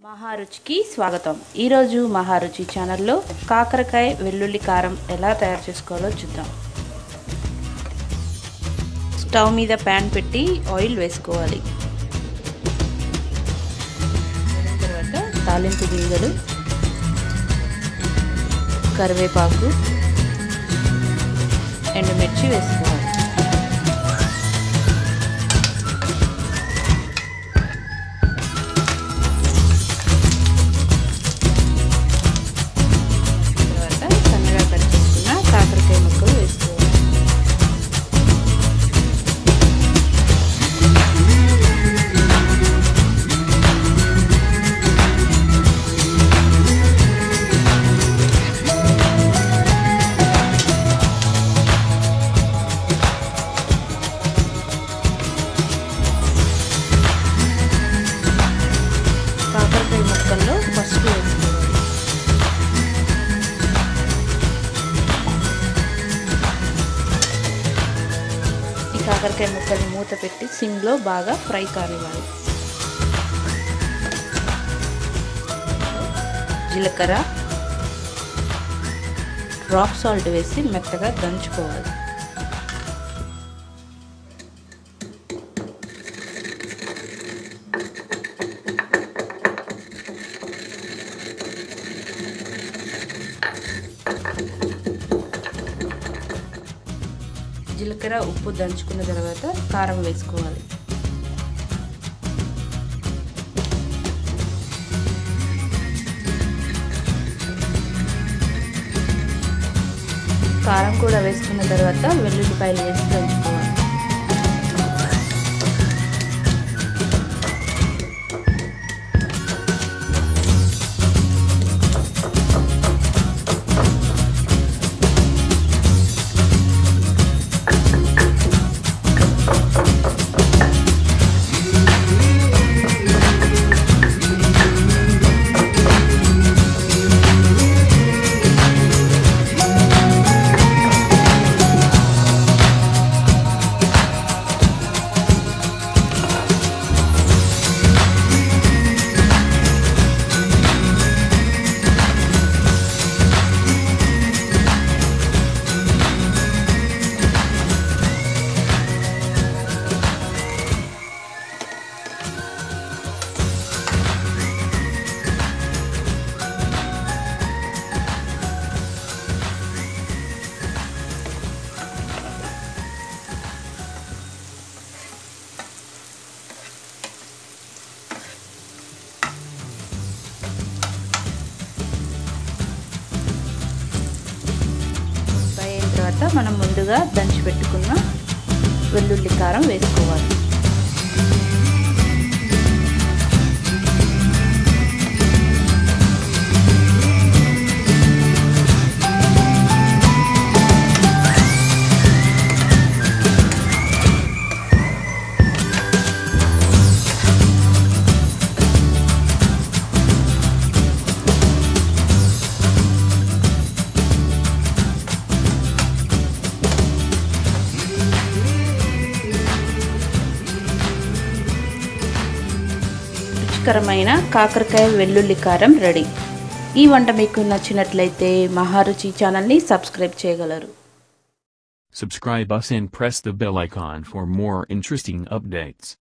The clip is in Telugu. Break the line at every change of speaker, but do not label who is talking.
మహారుచికి స్వాగతం. ఈరోజు మహారుచి ఛానల్లో కాకరకాయ వెల్లుల్లి కారం ఎలా తయారు చేసుకోవాలో చూద్దాం. స్టవ్ మీద ప్యాన్ పెట్టి ఆయిల్ వేసుకోవాలి. తర్వాత తాలింపు గింజలు, కరివేపాకు, ఎండుమిర్చి వేసుకోవాలి. కాకరకాయ ముక్కల్లో పసుపు వేసుకోవాలి. ఈ కాకరకాయ ముక్కల్ని మూత పెట్టి సిమ్లో బాగా ఫ్రై కానివ్వాలి. జీలకర్ర, రాక్ సాల్ట్ వేసి మెత్తగా దంచుకోవాలి. జీలకర్ర, ఉప్పు దంచుకున్న తర్వాత కారం వేసుకోవాలి. కారం కూడా వేసుకున్న తర్వాత వెల్లుల్లిపాయలు వేసి దంచుకోవాలి. తర్వాత మనం ముందుగా దంచి పెట్టుకున్న వెల్లుల్లి కారం వేసుకోవాలి. రుచికరమైన కాకరకాయ వెల్లుల్లి కారం రెడీ. ఈ వంట మీకు నచ్చినట్లయితే మహారుచి ఛానల్ని సబ్స్క్రైబ్ చేయగలరు.
Subscribe us and press the bell icon for more interesting updates.